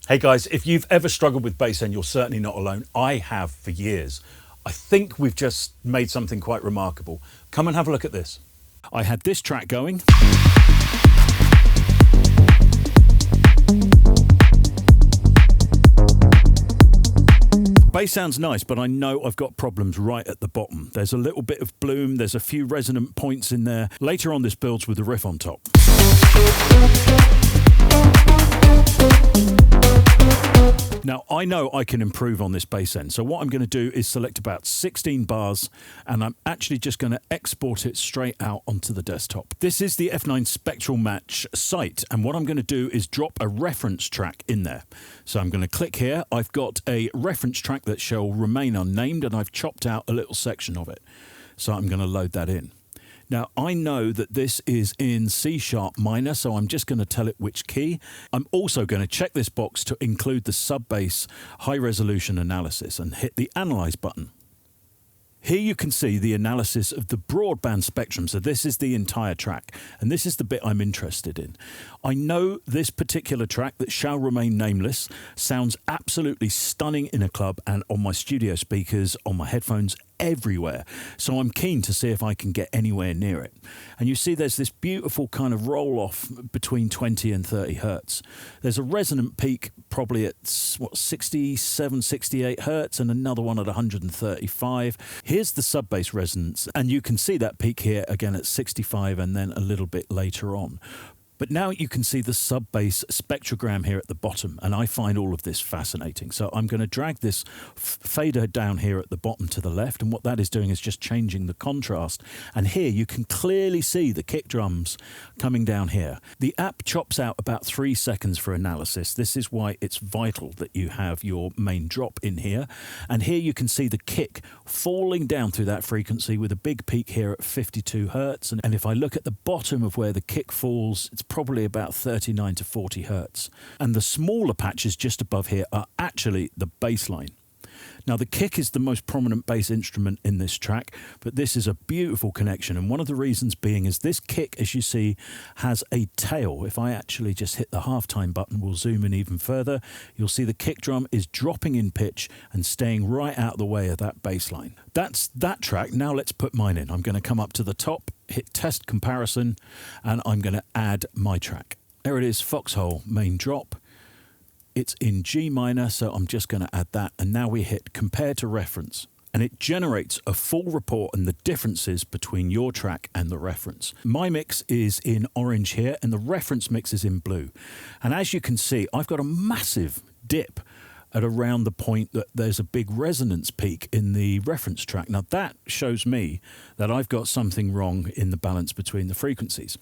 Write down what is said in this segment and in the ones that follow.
Hey guys, if you've ever struggled with bass end, you're certainly not alone. I have for years. I think we've just made something quite remarkable. Come and have a look at this. I had this track going. Bass sounds nice, but I know I've got problems right at the bottom. There's a little bit of bloom, there's a few resonant points in there. Later on this builds with the riff on top. Now, I know I can improve on this bass end, so what I'm going to do is select about 16 bars, and I'm actually just going to export it straight out onto the desktop. This is the F9 Spectral Match site, and what I'm going to do is drop a reference track in there. So I'm going to click here. I've got a reference track that shall remain unnamed, and I've chopped out a little section of it. So I'm going to load that in. Now, I know that this is in C# minor, so I'm just going to tell it which key. I'm also going to check this box to include the sub-bass high-resolution analysis and hit the Analyse button. Here you can see the analysis of the broadband spectrum, so this is the entire track, and this is the bit I'm interested in. I know this particular track that shall remain nameless sounds absolutely stunning in a club and on my studio speakers, on my headphones, everywhere. So I'm keen to see if I can get anywhere near it. And you see there's this beautiful kind of roll off between 20 and 30 hertz. There's a resonant peak probably at 67, 68 hertz and another one at 135. Here's the sub-bass resonance, and you can see that peak here again at 65 and then a little bit later on. But now you can see the sub-bass spectrogram here at the bottom, and I find all of this fascinating. So I'm going to drag this fader down here at the bottom to the left, and what that is doing is just changing the contrast. And here you can clearly see the kick drums coming down here. The app chops out about 3 seconds for analysis. This is why it's vital that you have your main drop in here. And here you can see the kick falling down through that frequency with a big peak here at 52 hertz. And if I look at the bottom of where the kick falls, it's probably about 39 to 40 hertz. And the smaller patches just above here are actually the bass line. Now, the kick is the most prominent bass instrument in this track, but this is a beautiful connection. And one of the reasons being is this kick, as you see, has a tail. If I actually just hit the halftime button, we'll zoom in even further. You'll see the kick drum is dropping in pitch and staying right out of the way of that bass line. That's that track. Now let's put mine in. I'm going to come up to the top, hit test comparison, and I'm going to add my track. There it is, Foxhole main drop. It's in G minor, so I'm just going to add that. And now we hit compare to reference. And it generates a full report and the differences between your track and the reference. My mix is in orange here, and the reference mix is in blue. And as you can see, I've got a massive dip at around the point that there's a big resonance peak in the reference track. Now that shows me that I've got something wrong in the balance between the frequencies.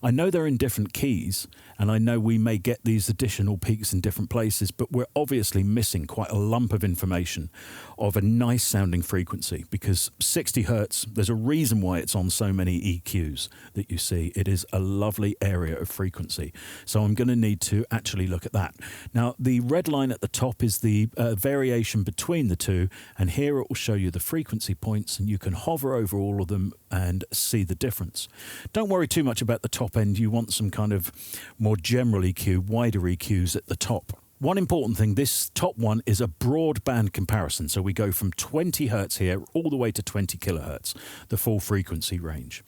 I know they're in different keys, and I know we may get these additional peaks in different places, but we're obviously missing quite a lump of information of a nice sounding frequency, because 60 hertz, there's a reason why it's on so many EQs that you see. It is a lovely area of frequency. So I'm going to need to actually look at that. Now, the red line at the top is the variation between the two, and here it will show you the frequency points, and you can hover over all of them and see the difference. Don't worry too much about the top end. You want some kind of more general EQ, wider EQs at the top. One important thing, this top one is a broadband comparison. So we go from 20 hertz here all the way to 20 kilohertz, the full frequency range.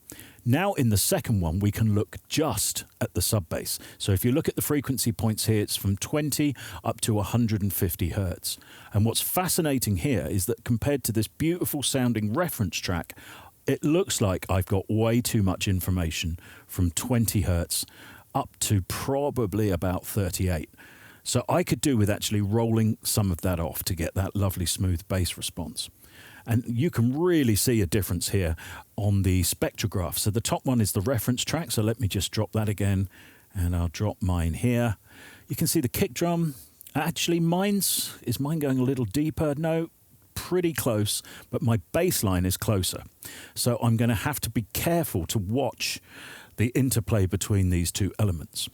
Now in the second one, we can look just at the sub-bass. So if you look at the frequency points here, it's from 20 up to 150 hertz. And what's fascinating here is that compared to this beautiful sounding reference track, it looks like I've got way too much information from 20 hertz up to probably about 38. So I could do with actually rolling some of that off to get that lovely smooth bass response. And you can really see a difference here on the spectrograph. So the top one is the reference track. So let me just drop that again, and I'll drop mine here. You can see the kick drum. Actually, is mine going a little deeper? No, pretty close, but my bass line is closer. So I'm going to have to be careful to watch the interplay between these two elements.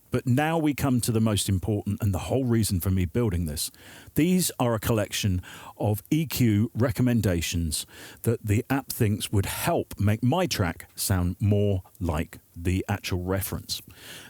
But now we come to the most important and the whole reason for me building this. These are a collection of EQ recommendations that the app thinks would help make my track sound more like the actual reference.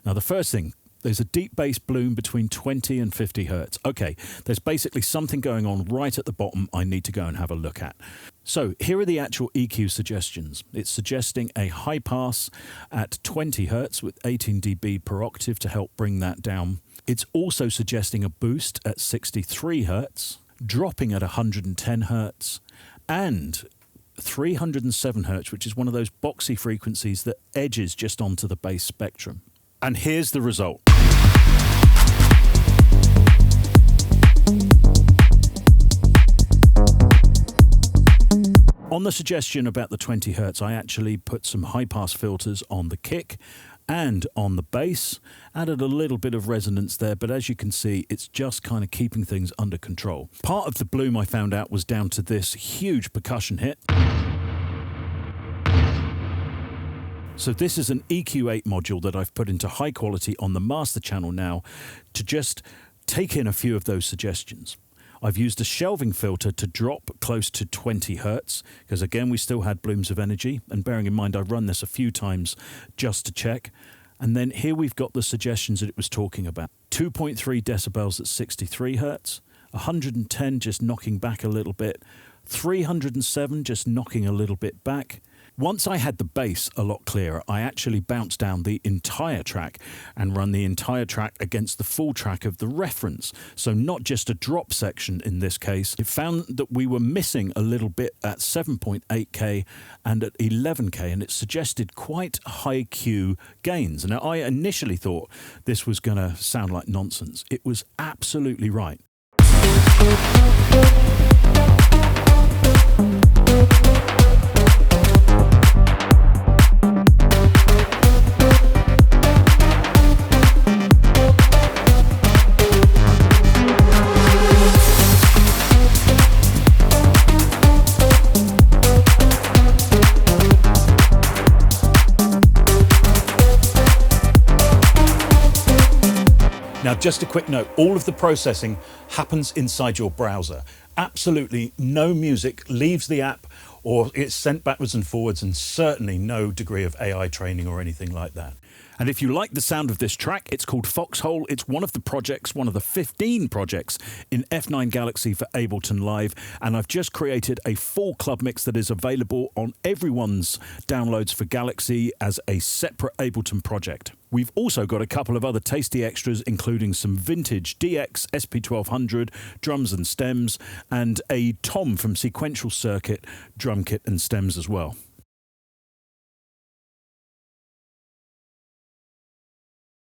Now, the first thing There's a deep bass bloom between 20 and 50 hertz. Okay, there's basically something going on right at the bottom I need to go and have a look at. So here are the actual EQ suggestions. It's suggesting a high pass at 20 hertz with 18 dB per octave to help bring that down. It's also suggesting a boost at 63 hertz, dropping at 110 hertz, and 307 hertz, which is one of those boxy frequencies that edges just onto the bass spectrum. And here's the result. On the suggestion about the 20 hertz, I actually put some high-pass filters on the kick and on the bass, added a little bit of resonance there, but as you can see, it's just kind of keeping things under control. Part of the bloom I found out was down to this huge percussion hit. So this is an EQ8 module that I've put into high quality on the master channel now to just take in a few of those suggestions. I've used a shelving filter to drop close to 20 hertz, because again, we still had blooms of energy. And bearing in mind, I've run this a few times just to check. And then here we've got the suggestions that it was talking about. 2.3 decibels at 63 hertz, 110 just knocking back a little bit, 307 just knocking a little bit back. Once I had the bass a lot clearer, I actually bounced down the entire track and run the entire track against the full track of the reference. So not just a drop section in this case. It found that we were missing a little bit at 7.8K and at 11K, and it suggested quite high Q gains. Now, I initially thought this was going to sound like nonsense. It was absolutely right. Now, just a quick note, all of the processing happens inside your browser. Absolutely no music leaves the app or it's sent backwards and forwards, and certainly no degree of AI training or anything like that. And if you like the sound of this track, it's called Foxhole. It's one of the projects, one of the 15 projects in F9 Galaxy for Ableton Live. And I've just created a full club mix that is available on everyone's downloads for Galaxy as a separate Ableton project. We've also got a couple of other tasty extras, including some vintage DX SP1200 drums and stems, and a Tom from Sequential Circuit drum kit and stems as well.